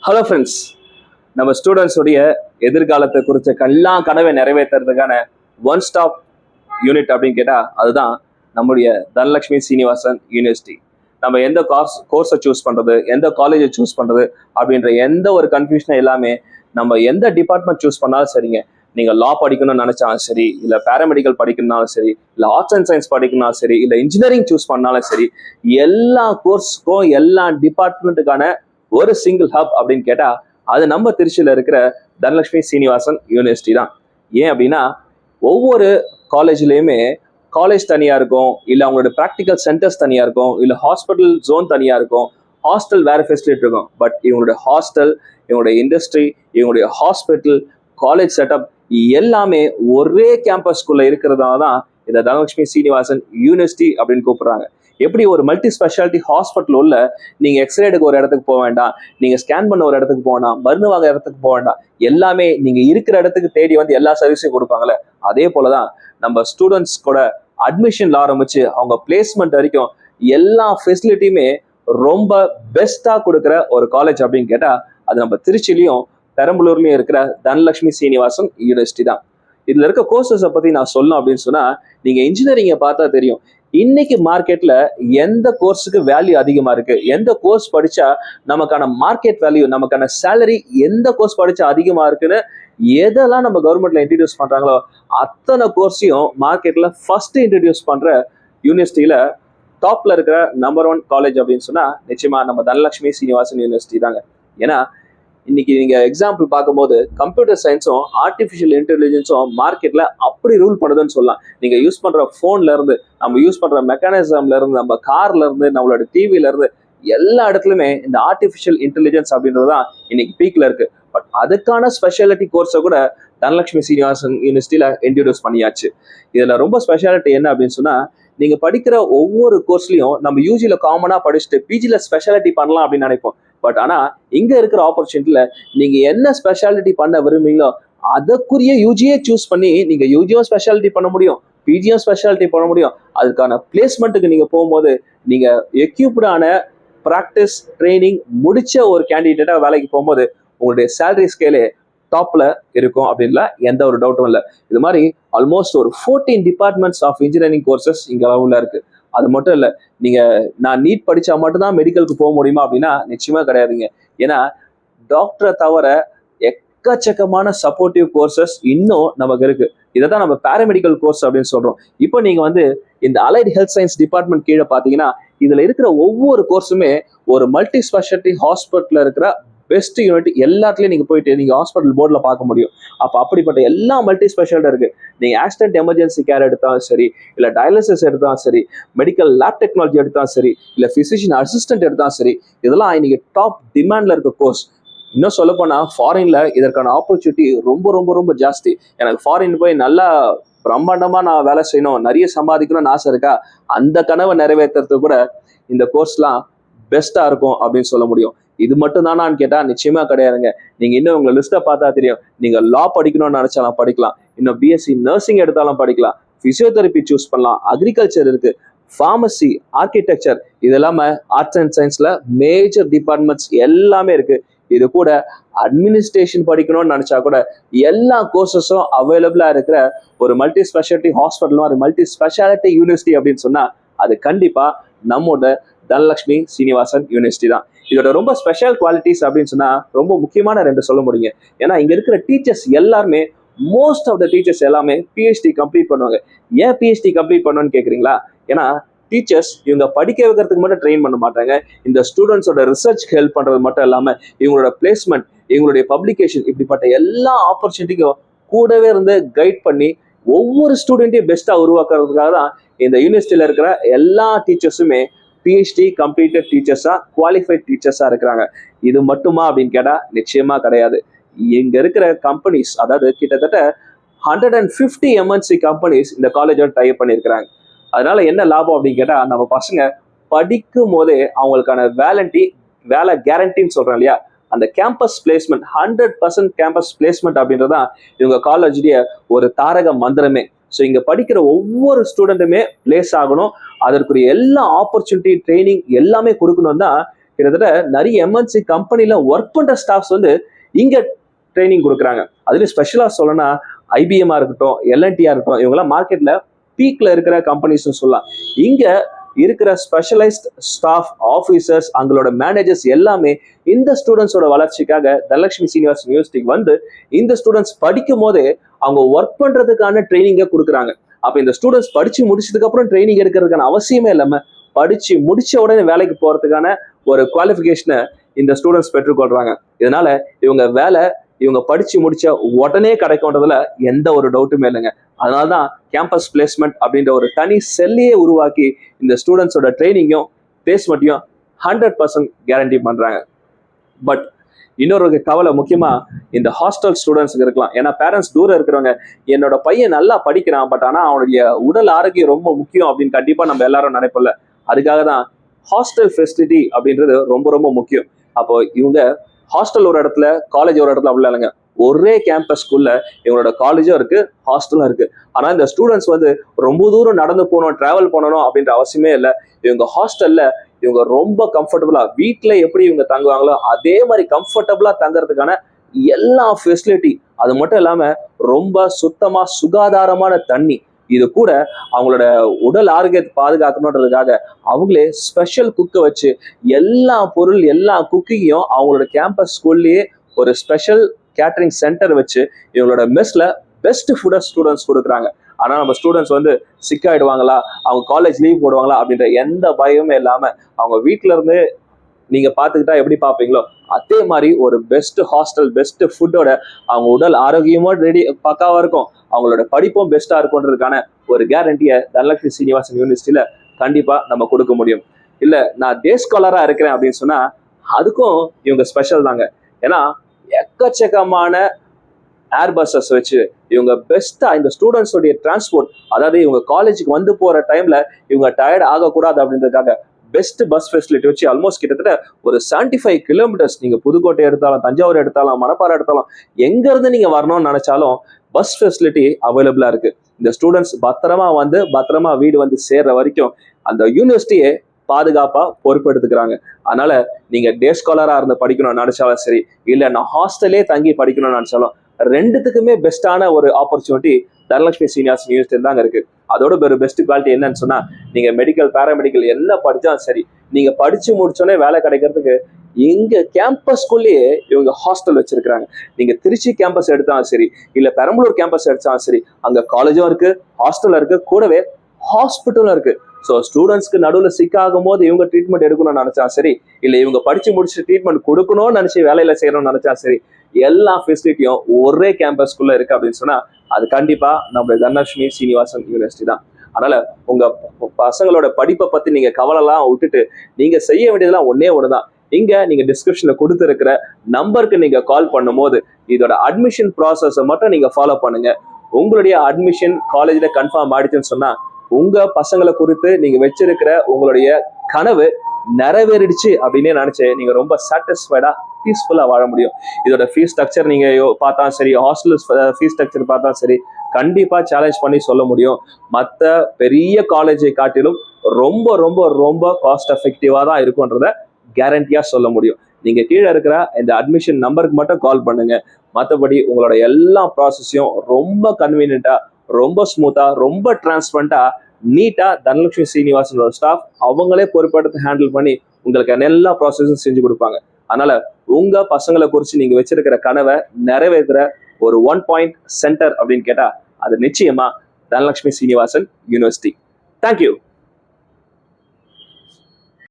Hello friends, நம்ம ஸ்டூடெண்ட்ஸுடைய எதிர்காலத்தை குறித்த எல்லா கனவை நிறைவேற்றுறதுக்கான ஒன் ஸ்டாப் யூனிட் அப்படின்னு கேட்டால் அதுதான் நம்முடைய தனலட்சுமி சீனிவாசன் யூனிவர்சிட்டி. நம்ம எந்த கோர்ஸை சூஸ் பண்ணுறது, எந்த காலேஜை சூஸ் பண்ணுறது அப்படின்ற எந்த ஒரு கன்ஃபியூஷனும் எல்லாமே நம்ம எந்த டிபார்ட்மெண்ட் சூஸ் பண்ணாலும் சரிங்க. நீங்கள் லா படிக்கணும்னு நினச்சாலும் சரி, இல்லை பேராமெடிக்கல் படிக்கணும்னாலும் சரி, இல்லை ஆர்ட்ஸ் அண்ட் சயின்ஸ் படிக்கணும்னாலும் சரி, இல்லை இன்ஜினியரிங் சூஸ் பண்ணாலும் சரி, எல்லா கோர்ஸுக்கும் எல்லா டிபார்ட்மெண்ட்டுக்கான ஒரு சிங்கிள் ஹப் அப்படின்னு கேட்டா அது நம்ம திருச்சியில இருக்கிற தனலட்சுமி சீனிவாசன் யூனிவர்சிட்டி தான். ஏன் அப்படின்னா ஒவ்வொரு காலேஜ்லயுமே காலேஜ் தனியா இருக்கும், இல்ல அவங்களோட ப்ராக்டிக்கல் சென்டர்ஸ் தனியா இருக்கும், இல்ல ஹாஸ்பிட்டல் ஜோன் தனியா இருக்கும், ஹாஸ்டல் வேற ஃபெசிலிட்டி இருக்கும். பட் இவங்களுடைய ஹாஸ்டல், இவங்களுடைய இண்டஸ்ட்ரி, இவங்களுடைய ஹாஸ்பிட்டல், காலேஜ் செட்டப் எல்லாமே ஒரே கேம்பஸ்குள்ள இருக்கிறதால தான் இந்த தனலட்சுமி சீனிவாசன் யூனிவர்சிட்டி அப்படின்னு கூப்பிடுறாங்க. எப்படி ஒரு மல்டி ஸ்பெஷாலிட்டி ஹாஸ்பிட்டல் உள்ள நீங்க எக்ஸ்ரே எடுக்க ஒரு இடத்துக்கு போக வேண்டாம், நீங்க ஸ்கேன் பண்ண ஒரு இடத்துக்கு போகலாம், மருந்து வாங்க இடத்துக்கு போக வேண்டாம், எல்லாமே நீங்க இருக்கிற இடத்துக்கு தேடி வந்து எல்லா சர்வீஸையும் கொடுப்பாங்கல்ல, அதே போலதான் நம்ம ஸ்டூடெண்ட்ஸ் கூட அட்மிஷன்ல ஆரம்பிச்சு அவங்க பிளேஸ்மெண்ட் வரைக்கும் எல்லா ஃபெசிலிட்டியுமே ரொம்ப பெஸ்டா கொடுக்குற ஒரு காலேஜ் அப்படின்னு கேட்டா அது நம்ம திருச்சிலையும் பெரம்பலூர்லயும் இருக்கிற தனலட்சுமி சீனிவாசன் யூனிவர்சிட்டி தான். இதுல இருக்க கோர்சஸை பத்தி நான் சொல்லணும் அப்படின்னு சொன்னா, நீங்க இன்ஜினியரிங்கை பார்த்தா தெரியும் இன்னைக்கு மார்க்கெட்ல எந்த கோர்ஸுக்கு வேல்யூ அதிகமா இருக்கு, எந்த கோர்ஸ் படிச்சா நமக்கான மார்க்கெட் வேல்யூ, நமக்கான சேலரி எந்த கோர்ஸ் படிச்சா அதிகமா இருக்குன்னு எதெல்லாம் நம்ம கவர்மெண்ட்ல இன்ட்ரடியூஸ் பண்றாங்களோ அத்தனை கோர்ஸையும் மார்க்கெட்ல ஃபர்ஸ்ட் இன்ட்ரடியூஸ் பண்ற யூனிவர்சிட்டியில டாப்ல இருக்கிற நம்பர் 1 காலேஜ் அப்படின்னு சொன்னா நிச்சயமா நம்ம தனலட்சுமி சீனிவாசன் யூனிவர்சிட்டி தாங்க. ஏன்னா இன்னைக்கு நீங்க எக்ஸாம்பிள் பார்க்கும்போது கம்ப்யூட்டர் சயின்ஸும் ஆர்டிஃபிஷியல் இன்டெலிஜென்ஸும் மார்க்கெட்ல அப்படி ரூல் பண்ணுதுன்னு சொல்லலாம். நீங்க யூஸ் பண்ற போன்ல இருந்து, நம்ம யூஸ் பண்ற மெக்கானிசம்ல இருந்து, நம்ம கார்ல இருந்து, நம்மளோட டிவில இருந்து எல்லா இடத்துலயுமே இந்த ஆர்டிஃபிஷியல் இன்டெலிஜென்ஸ் அப்படின்றதுதான் இன்னைக்கு பீக்ல இருக்கு. பட் அதுக்கான ஸ்பெஷாலிட்டி கோர்ஸை கூட தனலட்சுமி சீனிவாசன் யூனிவர்சிட்டியில இன்ட்ரடியூஸ் பண்ணியாச்சு. இதுல ரொம்ப ஸ்பெஷாலிட்டி என்ன அப்படின்னு சொன்னா, நீங்க படிக்கிற ஒவ்வொரு கோர்ஸ்லயும் நம்ம யூஜில காமனா படிச்சுட்டு பிஜில ஸ்பெஷாலிட்டி பண்ணலாம் அப்படின்னு நினைப்போம். பட் ஆனா இங்க இருக்கிற ஆப்பர்ச்சுனிட்டில நீங்க என்ன ஸ்பெஷாலிட்டி பண்ண விரும்புறீங்களோ அதற்குரிய யூஜியே சூஸ் பண்ணி நீங்க யூஜியும் ஸ்பெஷாலிட்டி பண்ண முடியும், பிஜியும் ஸ்பெஷாலிட்டி பண்ண முடியும். அதுக்கான பிளேஸ்மெண்ட்டுக்கு நீங்க போகும்போது நீங்க எக்யூப்டான ப்ராக்டிஸ் ட்ரைனிங் முடிச்ச ஒரு கேண்டிடேட்டா வேலைக்கு போகும்போது உங்களுடைய சேலரி ஸ்கேலே டாப்ல இருக்கும் அப்படின்ல எந்த ஒரு டவுட்டும் இல்லை. இது மாதிரி ஆல்மோஸ்ட் ஒரு 14 டிபார்ட்மெண்ட்ஸ் ஆஃப் இன்ஜினியரிங் கோர்சஸ் இங்க உள்ள இருக்கு. அது மட்டும் இல்லை, நீங்க நான் நீட் படிச்சா மட்டும்தான் மெடிக்கலுக்கு போக முடியுமா அப்படின்னா நிச்சயமா கிடையாதுங்க. ஏன்னா டாக்டரை தவிர எக்கச்சக்கமான சப்போர்ட்டிவ் கோர்சஸ் இன்னும் நமக்கு இருக்கு. இதை தான் நம்ம பேராமெடிக்கல் கோர்ஸ் அப்படின்னு சொல்றோம். இப்போ நீங்க வந்து இந்த அலைட் ஹெல்த் சயின்ஸ் டிபார்ட்மெண்ட் கீழே பாத்தீங்கன்னா இதுல இருக்கிற ஒவ்வொரு கோர்ஸுமே ஒரு மல்டி ஸ்பெஷாலிட்டி ஹாஸ்பிட்டல்ல இருக்கிற பெஸ்ட் யூனிட் எல்லாத்துலயும் நீங்க போயிட்டு நீங்க ஹாஸ்பிட்டல் போர்டில் பார்க்க முடியும். அப்ப அப்படிப்பட்ட எல்லா மல்டி ஸ்பெஷாலிட்டி இருக்கு. நீங்க ஆக்சிடென்ட் எமர்ஜென்சி கேர் எடுத்தாலும் சரி, இல்ல டயாலிசிஸ் எடுத்தாலும் சரி, மெடிக்கல் லேப் டெக்னாலஜி எடுத்தாலும் சரி, இல்ல பிசிஷியன் அசிஸ்டன்ட் எடுத்தாலும் சரி, இதெல்லாம் இன்னைக்கு டாப் டிமாண்ட்ல இருக்க கோர்ஸ். இன்னும் சொல்ல போனா ஃபாரின்ல இதற்கான ஆப்பர்ச்சுனிட்டி ரொம்ப ரொம்ப ரொம்ப ஜாஸ்தி. எனக்கு ஃபாரின் போய் நல்லா பிரம்மாண்டமா நான் வேலை செய்யணும், நிறைய சம்பாதிக்கணும்னு ஆசை இருக்கா, அந்த கனவை நிறைவேற்றுறது கூட இந்த கோர்ஸ்லாம் பெஸ்டா இருக்கும் அப்படின்னு சொல்ல முடியும். இது மட்டும் தானான்னு கேட்டா நிச்சயமா கிடையாதுங்க. நீங்க இன்னும் உங்க லிஸ்ட்டை பார்த்தா தெரியும். நீங்க லா படிக்கணும்னு நினைச்சாலும் படிக்கலாம், இன்னும் பிஎஸ்சி நர்சிங் எடுத்தாலும் படிக்கலாம், பிசியோதெரப்பி சூஸ் பண்ணலாம், அக்ரிகல்ச்சர் இருக்கு, ஃபார்மசி, ஆர்கிடெக்சர், இது இல்லாம ஆர்ட்ஸ் அண்ட் சயின்ஸ்ல மேஜர் டிபார்ட்மெண்ட்ஸ் எல்லாமே இருக்கு. இது கூட அட்மினிஸ்ட்ரேஷன் படிக்கணும்னு நினைச்சா கூட எல்லா கோர்சஸும் அவைலபிளா இருக்கிற ஒரு மல்டி ஸ்பெஷாலிட்டி ஹாஸ்பிட்டல், ஒரு மல்டி ஸ்பெஷாலிட்டி யூனிவர்சிட்டி அப்படின்னு சொன்னா அது கண்டிப்பா நம்மோட தனலட்சுமி சீனிவாசன் யூனிவர்சிட்டி தான். இதோட ரொம்ப ஸ்பெஷல் குவாலிட்டிஸ் அப்படின்னு சொன்னா ரொம்ப முக்கியமான 2 சொல்ல முடியுங்க. ஏன்னா இங்க இருக்கிற டீச்சர்ஸ் எல்லாருமே, மோஸ்ட் ஆஃப் த டீச்சர்ஸ் எல்லாமே பிஹெச்டி கம்ப்ளீட் பண்ணுவாங்க. ஏன் பிஹெச்டி கம்ப்ளீட் பண்ணணும்னு கேக்குறீங்களா? ஏன்னா டீச்சர்ஸ் இவங்க படிக்க வைக்கிறதுக்கு மட்டும் ட்ரெயின் பண்ண மாட்டாங்க, இந்த ஸ்டூடெண்ட்ஸோட ரிசர்ச்க்கு ஹெல்ப் பண்றது மட்டும் இல்லாம இவங்களோட பிளேஸ்மெண்ட், இவங்களுடைய பப்ளிகேஷன், இப்படிப்பட்ட எல்லா ஆப்பர்ச்சுனிட்டிக்கும் கூடவே இருந்து கைட் பண்ணி ஒவ்வொரு ஸ்டூடெண்ட்டையும் பெஸ்டா உருவாக்குறதுக்காக தான் இந்த யூனிவர்சிட்டியில இருக்கிற எல்லா டீச்சர்ஸுமே பிஹெச்டி கம்ப்ளீட்டட் டீச்சர்ஸா, குவாலிஃபைட் டீச்சர்ஸா இருக்கிறாங்க. இது மட்டுமா அப்படின்னு கேட்டா நிச்சயமா கிடையாது. இங்க இருக்கிற கம்பெனிஸ், அதாவது கிட்டத்தட்ட 150 எம்என்சி கம்பெனிஸ் இந்த காலேஜோட டைப் பண்ணியிருக்கிறாங்க. அதனால என்ன லாபம் அப்படின்னு கேட்டா, நம்ம பசங்க படிக்கும் போதே அவங்களுக்கான வேலை கேரண்டின்னு சொல்றோம் இல்லையா, அந்த கேம்பஸ் பிளேஸ்மெண்ட் 100% கேம்பஸ் பிளேஸ்மெண்ட் அப்படின்றதான் இவங்க காலேஜுடைய ஒரு தாரக மந்திரமே. ஸோ இங்க படிக்கிற ஒவ்வொரு ஸ்டூடெண்ட்டுமே பிளேஸ் ஆகணும், அதற்குரிய எல்லா ஆப்பர்ச்சுனிட்டி ட்ரைனிங் எல்லாமே கொடுக்கணும் தான் கிட்டத்தட்ட நிறைய எம்என்சி கம்பெனில ஒர்க் பண்ற ஸ்டாஃப்ஸ் வந்து இங்க ட்ரைனிங் கொடுக்குறாங்க. அதுலயும் ஸ்பெஷலா சொல்லணும்னா ஐபிஎம்ஆ இருக்கட்டும், எல்என்டிஆ இருக்கட்டும், இவங்கெல்லாம் மார்க்கெட்ல பீக்ல இருக்கிற கம்பெனிஸ் சொல்லலாம். இங்க இருக்கிற ஸ்பெஷலைஸ்ட் ஸ்டாஃப், ஆஃபீஸர்ஸ், அவங்களோட மேனேஜர்ஸ் எல்லாமே இந்த ஸ்டூடெண்ட்ஸோட வளர்ச்சிக்காக தனலட்சுமி சீனிவாசன் யூனிவர்சிட்டிக்கு வந்து இந்த ஸ்டூடெண்ட்ஸ் படிக்கும் போதே அவங்க ஒர்க் பண்றதுக்கான ட்ரைனிங்கை கொடுக்குறாங்க. அப்ப இந்த ஸ்டூடெண்ட்ஸ் படிச்சு முடிச்சதுக்கு அப்புறம் ட்ரைனிங் எடுக்கிறதுக்கான அவசியமே இல்லாம படிச்சு முடிச்ச உடனே வேலைக்கு போறதுக்கான ஒரு குவாலிஃபிகேஷனை இந்த ஸ்டூடெண்ட்ஸ் பெற்றுக்கொள்றாங்க. இதனால இவங்க படிச்சு முடிச்ச உடனே கிடைக்கும்ன்றதுல எந்த ஒரு டவுட்டுமே இல்லைங்க. அதனாலதான் கேம்பஸ் பிளேஸ்மெண்ட் அப்படின்ற ஒரு தனி செல்லையே உருவாக்கி இந்த ஸ்டூடெண்ட்ஸோட ட்ரைனிங்கும் பிளேஸ்மெண்ட்டையும் 100% கேரண்டி பண்றாங்க. பட் இன்னொரு கவலை முக்கியமா இந்த ஹாஸ்டல் ஸ்டூடெண்ட்ஸுக்கு இருக்கலாம். ஏன்னா பேரண்ட்ஸ் தூரம் இருக்கிறவங்க, என்னோட பையன் நல்லா படிக்கிறான், பட் ஆனா அவனுடைய உடல் ஆரோக்கியம் ரொம்ப முக்கியம் அப்படின்னு கண்டிப்பா நம்ம எல்லாரும் நினைப்போம்ல. அதுக்காக தான் ஹாஸ்டல் ஃபெசிலிட்டி அப்படின்றது ரொம்ப ரொம்ப முக்கியம். அப்போ இவங்க ஹாஸ்டல் ஒரு இடத்துல, காலேஜ் ஒரு இடத்துல அப்படி இல்லைங்க. ஒரே கேம்பஸ்குள்ள இவங்களோட காலேஜும் இருக்கு, ஹாஸ்டலும் இருக்கு. ஆனா இந்த ஸ்டூடெண்ட்ஸ் வந்து ரொம்ப தூரம் நடந்து போகணும், டிராவல் பண்ணணும் அப்படின்ற அவசியமே இல்லை. இவங்க ஹாஸ்டல்ல இவங்க ரொம்ப கம்ஃபர்டபுளா, வீட்டுல எப்படி இவங்க தங்குவாங்களோ அதே மாதிரி கம்ஃபர்டபுளா தங்கறதுக்கான எல்லா ஃபெசிலிட்டி, அது மட்டும் இல்லாம ரொம்ப சுத்தமா சுகாதாரமான தண்ணி, இது கூட அவங்களோட உடல் ஆரோக்கியத்தை பாதுகாக்கணுன்றதுக்காக அவங்களே ஸ்பெஷல் குக்கை வச்சு எல்லா பொருள், எல்லா குக்கிங்கையும் அவங்களோட கேம்பஸ் ஸ்கூல்லயே ஒரு ஸ்பெஷல் கேட்டரிங் சென்டர் வச்சு இவங்களோட மெஸ்ல பெஸ்ட் ஃபுட்டை ஸ்டூடெண்ட்ஸ் கொடுக்குறாங்க. ஆனா நம்ம ஸ்டூடெண்ட்ஸ் வந்து சிக் ஆயிடுவாங்களா, அவங்க காலேஜ் லீவ் போடுவாங்களா அப்படின்ற எந்த பயமே இல்லாம அவங்க வீட்டுல இருந்து நீங்க பாத்துக்கிட்டா எப்படி பாப்பீங்களோ அதே மாதிரி ஒரு பெஸ்ட் ஹாஸ்டல், பெஸ்ட் ஃபுட்டோட அவங்க உடல் ஆரோக்கியமும் ரெடி பக்காவா இருக்கும், அவங்களோட படிப்பும் பெஸ்டா இருக்கும்ன்றதுக்கான ஒரு கேரண்டியை தனலட்சுமி சீனிவாசன் யூனிவர்சிட்டியில கண்டிப்பா நம்ம கொடுக்க முடியும். இல்ல நான் டே ஸ்காலரா இருக்கிறேன் அப்படின்னு சொன்னா அதுக்கும் இவங்க ஸ்பெஷல் தாங்க. ஏன்னா எக்கச்சக்கமான ஏர் பஸ்ஸஸ் வச்சு இவங்க பெஸ்டா இந்த ஸ்டூடெண்ட்ஸோடைய டிரான்ஸ்போர்ட், அதாவது இவங்க காலேஜுக்கு வந்து போற டைம்ல இவங்க டயர்ட் ஆகக்கூடாது அப்படின்றதுக்காக பெஸ்ட் பஸ் ஃபெசிலிட்டி வச்சு ஆல்மோஸ்ட் கிட்டத்தட்ட ஒரு 75 கிலோமீட்டர்ஸ், நீங்க புதுக்கோட்டை எடுத்தாலும், தஞ்சாவூர் எடுத்தாலும், மணப்பாறை எடுத்தாலும், எங்க இருந்து நீங்க வரணும்னு நினைச்சாலும் பஸ் ஃபெசிலிட்டி அவைலபிளா இருக்கு. இந்த ஸ்டூடெண்ட்ஸ் பத்திரமா வந்து பத்திரமா வீடு வந்து சேர்ற வரைக்கும் அந்த யூனிவர்சிட்டியே பாதுகாப்பா பொறுப்பெடுத்துக்கிறாங்க. அதனால நீங்க டே ஸ்காலரா இருந்து படிக்கணும்னு நினைச்சாலும் சரி, இல்ல நான் ஹாஸ்டலே தங்கி படிக்கணும்னு நினைச்சாலும், ரெண்டுத்துக்குமே பெஸ்டான ஒரு ஆப்பர்ச்சுனிட்டி தனலட்சுமி சீனிவாசன் யூனிவர்சிட்டி தாங்க இருக்கு. அதோட ஒரு பெஸ்ட் குவாலிட்டி என்னன்னு சொன்னா, நீங்க மெடிக்கல், பேராமெடிக்கல் என்ன படிச்சாலும் சரி, நீங்க படிச்சு முடிச்சோடனே வேலை கிடைக்கிறதுக்கு இங்க கேம்பஸ்குள்ளேயே இவங்க ஹாஸ்டல் வச்சிருக்காங்க. நீங்க திருச்சி கேம்பஸ் எடுத்தாலும் சரி, இல்ல பெரம்பலூர் கேம்பஸ் எடுத்தாலும் சரி, அங்க காலேஜும் இருக்கு, ஹாஸ்டலும் இருக்கு, கூடவே ஹாஸ்பிட்டலும் இருக்கு. ஸோ ஸ்டூடெண்ட்ஸ்க்கு நடுவில் சிக்காகும் போது இவங்க ட்ரீட்மெண்ட் எடுக்கணும்னு நினைச்சா சரி, இல்லை இவங்க படிச்சு முடிச்சு ட்ரீட்மெண்ட் கொடுக்கணும்னு நினைச்சு வேலையில செய்யணும்னு நினைச்சா சரி, எல்லா ஃபெசிலிட்டியும் ஒரே கேம்பஸ்குள்ள இருக்கு அப்படின்னு சொன்னா அது கண்டிப்பா நம்ம தனலட்சுமி சீனிவாசன் யூனிவர்சிட்டி தான். அதனால உங்க பசங்களோட படிப்பை பத்தி நீங்க கவலைலாம் விட்டுட்டு நீங்க செய்ய வேண்டியதெல்லாம் ஒன்னே ஒண்ணுதான். இங்க நீங்க டிஸ்கிரிப்ஷன்ல கொடுத்துருக்கிற நம்பருக்கு நீங்க கால் பண்ணும் போது இதோட அட்மிஷன் ப்ராசஸை மட்டும் நீங்க ஃபாலோ பண்ணுங்க. உங்களுடைய அட்மிஷன் காலேஜ்ல கன்ஃபார்ம் ஆயிடுச்சுன்னு சொன்னா உங்க பசங்களை குறித்து நீங்க வச்சிருக்கிற உங்களுடைய கனவு நிறைவேறிடுச்சு அப்படின்னு நினைச்சு நீங்க ரொம்ப சாட்டிஸ்ஃபைடா பீஸ்ஃபுல்லா வாழ முடியும். இதோட ஃபீஸ் ஸ்ட்ரக்சர் நீங்க பார்த்தா சரி, ஹாஸ்டல் ஃபீஸ் ஸ்ட்ரக்சர் பார்த்தா சரி, கண்டிப்பா சேலஞ்ச் பண்ணி சொல்ல முடியும். மற்ற பெரிய காலேஜை காட்டிலும் ரொம்ப ரொம்ப ரொம்ப காஸ்ட் எஃபெக்டிவா தான் இருக்கும்ன்றத கேரண்டியா சொல்ல முடியும். நீங்க கீழே இருக்கிற இந்த அட்மிஷன் நம்பருக்கு மட்டும் கால் பண்ணுங்க. மற்றபடி உங்களோட எல்லா ப்ராசஸையும் ரொம்ப கன்வீனியன்ட்டா, ரொம்ப ஸ்மூத்தா, ரொம்ப டிரான்ஸ்பரண்டா, நீட்டா தனலட்சுமி சீனிவாசனோட ஸ்டாஃப் அவங்களே பொறுப்பெடுத்து ஹேண்டில் பண்ணி உங்களுக்கு எல்லா ப்ராசஸும் செஞ்சு கொடுப்பாங்க. அதனால உங்க பசங்களை குறித்து நீங்க வச்சிருக்கிற கனவை நிறைவேற்றுற ஒரு 1 பாயிண்ட் சென்டர் அப்படின்னு கேட்டா அது நிச்சயமா தனலட்சுமி சீனிவாசன் யூனிவர்சிட்டி. தேங்க்யூ.